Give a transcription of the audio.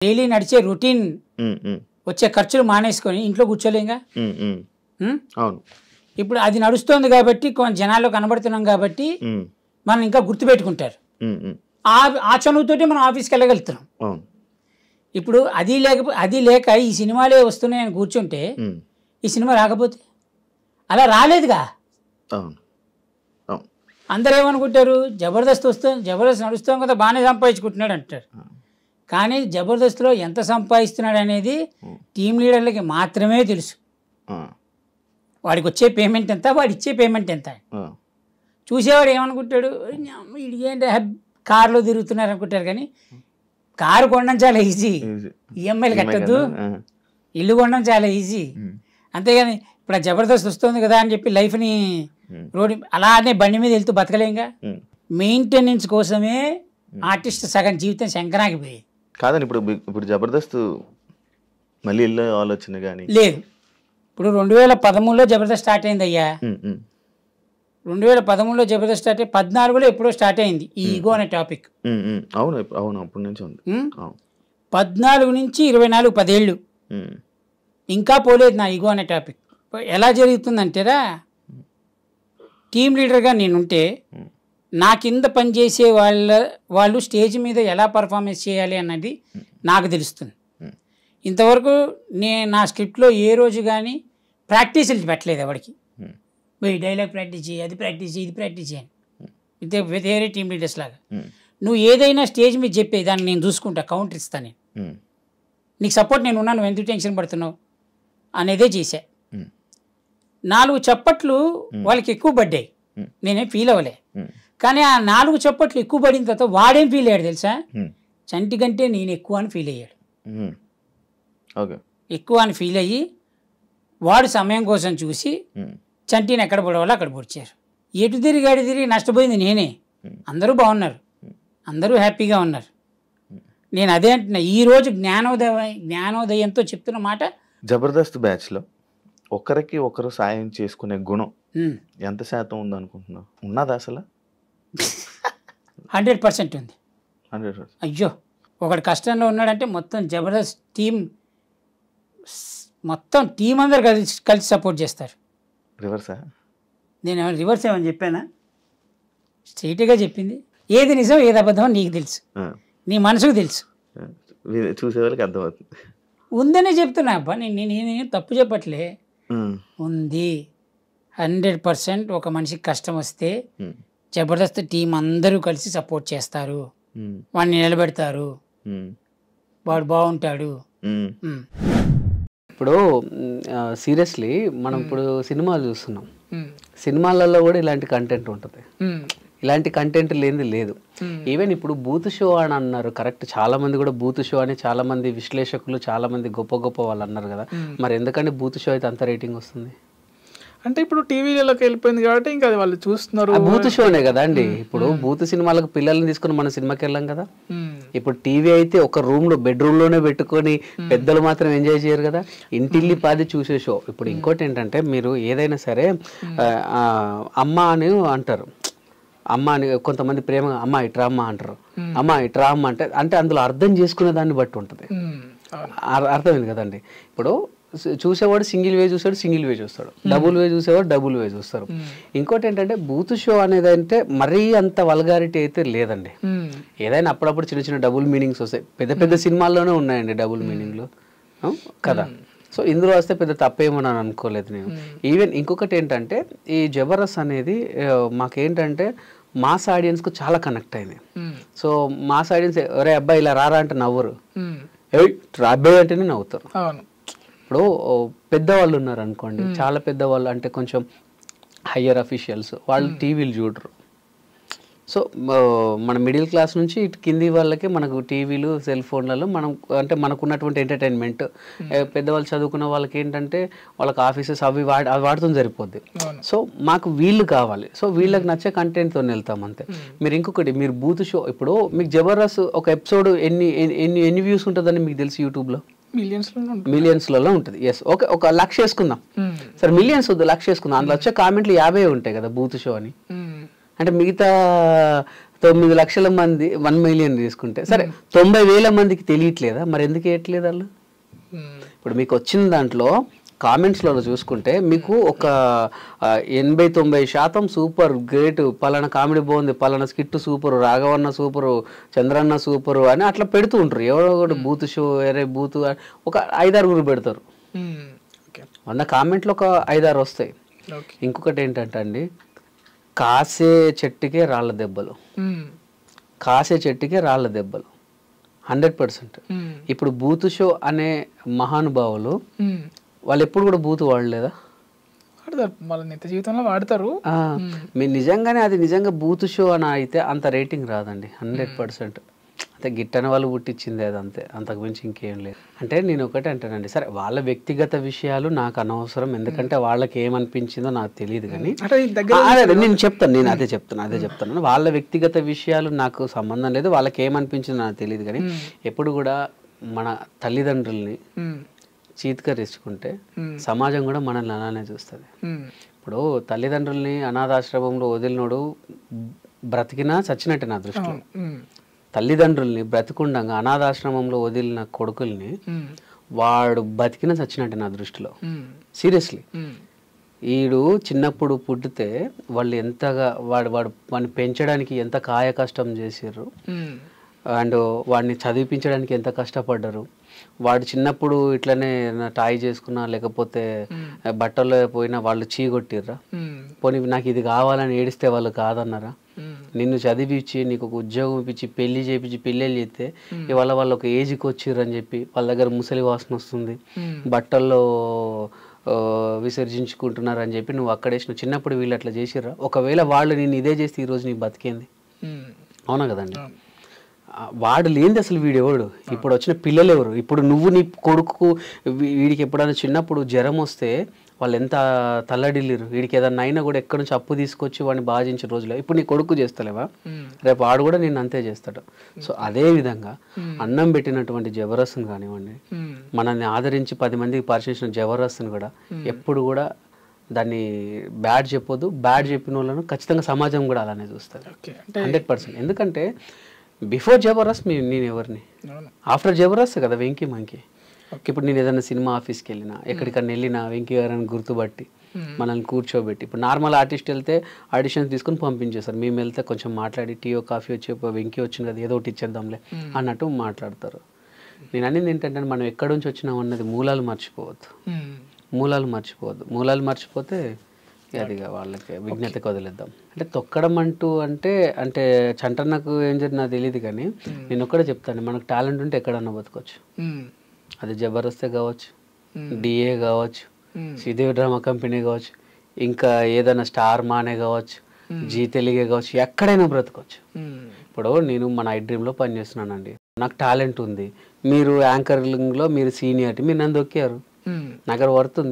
Daily నడిచే routine వచ్చే ఖర్చులు మానేసుకొని ఇంట్లో కూర్చోలేంగా. అవును. ఇప్పుడు అది నడుస్తోంది కాబట్టి కొంచెం జనాల్లో కనబడుతున్నాం కాబట్టి మనం ఇంకా గుర్తుపెట్టుకుంటారు. ఆ చనువుతోటి మనం ఆఫీస్కి వెళ్ళగలుగుతున్నాం. ఇప్పుడు అది లేక ఈ సినిమాలే వస్తున్నాయని కూర్చుంటే ఈ సినిమా రాకపోతే అలా రాలేదుగా. అందరూ ఏమనుకుంటారు, జబర్దస్త్ నడుస్తాం కదా బాగానే సంపాదించుకుంటున్నాడు అంటారు. కానీ జబర్దస్త్లో ఎంత సంపాదిస్తున్నాడు అనేది టీం లీడర్లకి మాత్రమే తెలుసు. వాడికి వచ్చే పేమెంట్ ఎంత, వాడు ఇచ్చే పేమెంట్ ఎంత. చూసేవాడు ఏమనుకుంటాడు, ఏంటి కారులో తిరుగుతున్నారు అనుకుంటారు. కానీ కారు కొనడం చాలా ఈజీ, ఈఎంఐలు కట్టద్దు. ఇల్లు కొనడం చాలా ఈజీ. అంతేగాని ఇప్పుడు జబర్దస్త్ వస్తుంది కదా అని చెప్పి లైఫ్ని రోడ్డు అలానే బండి మీద వెళ్తూ బతకలేంగా. మెయింటెనెన్స్ కోసమే ఆర్టిస్ట్ సగం జీవితం శంకరాగిపోయేది కాదని. ఇప్పుడు జబర్దస్త్ మళ్ళీ వెళ్ళే ఆలోచన కానీ లేదు. ఇప్పుడు 2013లో జబర్దస్త్ స్టార్ట్ అయింది అయ్యా. 2013లో జబర్దస్త్ స్టార్ట్ అయ్యి 14లో ఎప్పుడో స్టార్ట్ అయింది ఈ ఈగో అనే టాపిక్. అవును అవును, అప్పటి నుంచి ఉంది. 14 నుంచి 24 10 ఏళ్ళు ఇంకా పోలేదు నా ఈగో అనే టాపిక్. ఎలా జరుగుతుందంటేరా, టీం లీడర్గా నేనుంటే నా కింద పనిచేసే వాళ్ళు స్టేజ్ మీద ఎలా పర్ఫార్మెన్స్ చేయాలి అన్నది నాకు తెలుస్తుంది. ఇంతవరకు నా స్క్రిప్ట్లో ఏ రోజు కానీ ప్రాక్టీసులు పెట్టలేదు ఎవరికి. డైలాగ్ ప్రాక్టీస్ చేయి, అది ప్రాక్టీస్ చేయి, ఇది ప్రాక్టీస్ చేయని వేరే టీం లీడర్స్ లాగా. నువ్వు ఏదైనా స్టేజ్ మీద చెప్పే దాన్ని నేను చూసుకుంటా, కౌంటర్ ఇస్తాను నేను, నీకు సపోర్ట్ నేను ఉన్నాను, ఎందుకు టెన్షన్ పడుతున్నావు అనేదే చేశా. 4 చప్పట్లు వాళ్ళకి ఎక్కువ పడ్డాయి, నేనేం ఫీల్ అవ్వలే. కానీ ఆ 4 చప్పట్లు ఎక్కువ పడిన తర్వాత వాడేం ఫీల్ అయ్యాడు తెలుసా, చంటి కంటే నేను ఎక్కువ అని ఫీల్ అయ్యాడు. ఎక్కువ అని ఫీల్ అయ్యి వాడు సమయం కోసం చూసి చంటిని ఎక్కడ పడవాలో అక్కడ పొడిచారు. ఎటు తిరిగి నష్టపోయింది నేనే. అందరూ బాగున్నారు, అందరూ హ్యాపీగా ఉన్నారు. నేను అదే అంటున్నా, ఈరోజు జ్ఞానోదయంతో చెప్తున్న మాట. జబర్దస్త్ బ్యాచ్లో ఒకరికి ఒకరు సాయం చేసుకునే గుణం ఎంత శాతం ఉంది అనుకుంటున్నావు? ఉన్నదా అసలు? 100% ఉంది. 100%. అయ్యో, ఒకటి కష్టంలో ఉన్నాడంటే మొత్తం జబర్దస్త్ మొత్తం టీం అందరు కలిసి సపోర్ట్ చేస్తారు. రివర్సా? నేను రివర్స్ ఏమని చెప్పానా? స్ట్రైట్గా చెప్పింది. ఏది నిజం ఏది అబద్ధం నీకు తెలుసు, నీ మనసుకు తెలుసు, చూసేవాళ్ళకి అర్థమవుతుంది. ఉందనే చెప్తున్నా అబ్బా, నేను తప్పు చెప్పట్లే. ఉంది 100%. ఒక మనిషికి కష్టం వస్తే జబర్దస్త్ టీం అందరూ కలిసి సపోర్ట్ చేస్తారు, వాడిని నిలబెడతారు, వాడు బాగుంటాడు. ఇప్పుడు సీరియస్లీ మనం ఇప్పుడు సినిమాలు చూస్తున్నాం, సినిమాలలో కూడా ఇలాంటి కంటెంట్ ఉంటుంది. ఇలాంటి కంటెంట్ లేనిది లేదు. ఈవెన్ ఇప్పుడు బూత్ షో అని అన్నారు, కరెక్ట్. చాలా మంది కూడా బూత్ షో అని చాలా మంది విశ్లేషకులు, చాలా మంది గొప్ప వాళ్ళు అన్నారు కదా. మరి ఎందుకంటే బూత్ షో అయితే అంత రేటింగ్ వస్తుంది అంటే ఇప్పుడు టీవీలోకి వెళ్ళిపోయింది కాబట్టి ఇంకా వాళ్ళు చూస్తున్నారు. బూత్ షోనే కదా అండి. ఇప్పుడు బూత్ సినిమాలకు పిల్లల్ని తీసుకుని మనం సినిమాకి వెళ్ళాం కదా. ఇప్పుడు టీవీ అయితే ఒక బెడ్రూమ్ లోనే పెట్టుకొని పెద్దలు మాత్రం ఎంజాయ్ చేయరు కదా, ఇంటిల్లి పాది చూసే షో. ఇప్పుడు ఇంకోటి ఏంటంటే, మీరు ఏదైనా సరే అమ్మ అని అంటారు, అమ్మ అని కొంతమంది ప్రేమగా అమ్మ ఇట్రా అమ్మ అంటారు, అమ్మ ఇట్రా అమ్మ అంటే అందులో అర్థం చేసుకునే దాన్ని బట్టి ఉంటుంది. అర్థమైంది కదండి. ఇప్పుడు చూసేవాడు సింగిల్ వే చూస్తాడు, సింగిల్ వే చూస్తాడు, డబుల్ వే చూసేవాడు డబుల్ వే చూస్తారు. ఇంకోటి ఏంటంటే, బూత్ షో అనేది అంటే మరీ అంత వల్గారిటీ అయితే లేదండి. ఏదైనా అప్పుడప్పుడు చిన్న డబుల్ మీనింగ్స్ వస్తాయి. పెద్ద సినిమాల్లోనే ఉన్నాయండి డబుల్ మీనింగ్లు కదా. సో ఇందులో వస్తే పెద్ద తప్పేమో అని అనుకోలేదు నేను. ఈవెన్ ఇంకొకటి ఏంటంటే, ఈ జబర్దస్త్ అనేది మాకేంటంటే మాస్ ఆడియన్స్కు చాలా కనెక్ట్ అయింది. సో మాస్ ఆడియన్స్ ఒరే అబ్బాయి ఇలా రారా అంటే నవ్వరు, అబ్బాయి అంటేనే నవ్వుతారు. ఇప్పుడు పెద్దవాళ్ళు ఉన్నారు అనుకోండి, చాలా పెద్దవాళ్ళు అంటే కొంచెం హయ్యర్ అఫీషియల్స్, వాళ్ళు టీవీలు చూడరు. సో మన మిడిల్ క్లాస్ నుంచి ఇటు కింది వాళ్ళకి మనకు టీవీలు, సెల్ ఫోన్లలో మనం అంటే మనకు ఉన్నటువంటి ఎంటర్టైన్మెంట్. పెద్దవాళ్ళు చదువుకున్న వాళ్ళకి ఏంటంటే వాళ్ళకి ఆఫీసెస్ అవి వాడుతుంది సరిపోద్ది. సో మాకు వీళ్ళు కావాలి, సో వీళ్ళకి నచ్చే కంటెంట్తో వెళ్తాం అంతే. మీరు ఇంకొకటి, మీరు బూత్ షో, ఇప్పుడు మీకు జబర్దస్త్ ఒక ఎపిసోడ్ ఎన్ని వ్యూస్ ఉంటుందని మీకు తెలిసి యూట్యూబ్లో? మిలియన్స్లలో ఉంటుంది. ఎస్, ఓకే, ఒక 1,00,000 వేసుకుందాం సరే, మిలియన్స్ వద్దు, 1,00,000 వేసుకుందాం. అందులో వచ్చే కామెంట్లు 50 ఉంటాయి కదా బూత్ షో అని. అంటే మిగతా 9 లక్షల మంది 1 మిలియన్ తీసుకుంటే సరే 90,000 మందికి తెలియట్లేదా? మరి ఎందుకు వేయట్లేదు వాళ్ళు? ఇప్పుడు మీకు వచ్చిన దాంట్లో కామెంట్స్లో చూసుకుంటే మీకు ఒక 80-90% సూపర్ గ్రేట్, పలానా కామెడీ బాగుంది, పలానా స్కిట్ సూపర్, రాఘవన్న సూపరు, చంద్రన్న సూపరు అని అట్లా పెడుతూ ఉంటారు. ఎవరో ఒకటి బూత్ షో, వేరే బూత్ ఒక 5-6 పెడతారు. 100 కామెంట్లు ఒక 5-6 వస్తాయి. ఇంకొకటి ఏంటంటే అండి, కాసే చెట్టుకే రాళ్ళ దెబ్బలు, కాసే చెట్టుకే రాళ్ళ దెబ్బలు 100%. ఇప్పుడు బూత్ షో అనే మహానుభావులు వాళ్ళు ఎప్పుడు కూడా బూత్ వాడలేదా? వాడతారు, వాళ్ళ నిత్య జీవితంలో వాడతారు. మీరు నిజంగానే అది నిజంగా బూత్ షో అని అయితే అంత రేటింగ్ రాదండి 100%. అంటే గిట్టని వాళ్ళు పుట్టించింది అది అంతే, అంతకు మించి ఇంకేం లేదు. అంటే నేను ఒకటే అంటానండి, సరే వాళ్ళ వ్యక్తిగత విషయాలు నాకు అనవసరం, ఎందుకంటే వాళ్ళకి ఏమనిపించిందో నాకు తెలియదు. కానీ నేను చెప్తాను, నేను అదే చెప్తాను వాళ్ళ వ్యక్తిగత విషయాలు నాకు సంబంధం లేదు, వాళ్ళకి ఏమనిపించిందో నాకు తెలియదు. కానీ ఎప్పుడు కూడా మన తల్లిదండ్రుల్ని చీత్కరించుకుంటే సమాజం కూడా మనల్ని అలానే చూస్తుంది. ఇప్పుడు తల్లిదండ్రుల్ని అనాథాశ్రమంలో వదిలినోడు బ్రతికినా చచ్చినట్టే నా దృష్టిలో. తల్లిదండ్రుల్ని బ్రతికుండగా అనాథాశ్రమంలో వదిలిన కొడుకుల్ని వాడు బతికినా చచ్చినట్టే నా దృష్టిలో. సీరియస్లీ, వీడు చిన్నప్పుడు పుట్టితే వాళ్ళు ఎంతగా వాడిని పెంచడానికి ఎంత కాయ కష్టం చేసారు, అండ్ వాడిని చదివించడానికి ఎంత కష్టపడ్డారు. వాడు చిన్నప్పుడు ఇట్లనే టాయ్ చేసుకున్నా లేకపోతే బట్టల్లో పోయినా వాళ్ళు చీగొట్టిర్రా? పోనీ నాకు ఇది కావాలని ఏడిస్తే వాళ్ళు కాదన్నారా? నిన్ను చదివించి నీకు ఒక ఉద్యోగం ఇప్పించి పెళ్లి చేయించి పెళ్ళిళ్ళు చేస్తే ఇవాళ వాళ్ళు ఒక ఏజ్కి వచ్చిర్రు అని చెప్పి వాళ్ళ దగ్గర ముసలి వాసన వస్తుంది, బట్టల్లో విసర్జించుకుంటున్నారు అని చెప్పి నువ్వు అక్కడేసిన చిన్నప్పుడు వీళ్ళు అట్లా చేసిర్రా? ఒకవేళ వాళ్ళు నేను ఇదే చేస్తే ఈరోజు నీకు బతికేంది? అవునా కదండి? వాడు లేనిది అసలు వీడెవడు? ఇప్పుడు వచ్చిన పిల్లలు ఎవరు? ఇప్పుడు నువ్వు నీ కొడుకు వీడికి ఎప్పుడైనా చిన్నప్పుడు జ్వరం వస్తే వాళ్ళు ఎంత తల్లడిల్లిరు, వీడికి ఏదన్నా అయినా కూడా ఎక్కడి నుంచి అప్పు తీసుకొచ్చి వాడిని బాధించిన రోజులు. ఇప్పుడు నీ కొడుకు చేస్తలేవా? రేపు వాడు కూడా నేను అంతే చేస్తాడు. సో అదే విధంగా అన్నం పెట్టినటువంటి జబర్దస్త్ని కానివ్వండి, మనల్ని ఆదరించి 10 మందికి పరిచయించిన జబర్దస్త్ని కూడా ఎప్పుడు కూడా దాన్ని బ్యాడ్ చెప్పొద్దు. బ్యాడ్ చెప్పిన వాళ్ళను ఖచ్చితంగా సమాజం కూడా అలానే చూస్తుంది 100%. ఎందుకంటే బిఫోర్ జబర్దస్త్ నేను ఎవరిని, ఆఫ్టర్ జబర్దస్త్ కదా వెంకీ మంకీ. ఇప్పుడు నేను ఏదైనా సినిమా ఆఫీస్కి వెళ్ళినా, ఎక్కడికన్నా వెళ్ళినా వెంకీ గారిని గుర్తుపట్టి మనల్ని కూర్చోబెట్టి, ఇప్పుడు నార్మల్ ఆర్టిస్ట్ వెళ్తే ఆడిషన్స్ తీసుకొని పంపించేస్తారు, మేము వెళ్తే కొంచెం మాట్లాడి టీయో కాఫీ వచ్చి వెంకీ వచ్చింది కదా ఏదో ఒకటి ఇచ్చేద్దాంలే అన్నట్టు మాట్లాడతారు. నేను అనేది ఏంటంటే మనం ఎక్కడి నుంచి వచ్చినాం అన్నది మూలాలు మర్చిపోవద్దు. మూలాలు మర్చిపోతే అదిగా వాళ్ళకి విజ్ఞతకు వదిలేద్దాం. అంటే తొక్కడం అంటే చంటన్నకు ఏం జరిగింది నాకు తెలియదు, కానీ నేను ఒక్కడే చెప్తాను, మనకు టాలెంట్ ఉంటే ఎక్కడన్నా బతకొచ్చు. అది జబర్దస్తే కావచ్చు, డిఏ కావచ్చు, శ్రీదేవి డ్రామా కంపెనీ కావచ్చు, ఇంకా ఏదైనా స్టార్ మానే కావచ్చు, జీ తెలుగే కావచ్చు, ఎక్కడైనా బ్రతకొచ్చు. ఇప్పుడు నేను మన ఐ డ్రీమ్లో పనిచేస్తున్నానండి, నాకు టాలెంట్ ఉంది, మీరు యాంకరింగ్లో మీరు సీనియారిటీ, మీరు నన్ను దొక్కారు, నాకు వర్త్ ఉంది.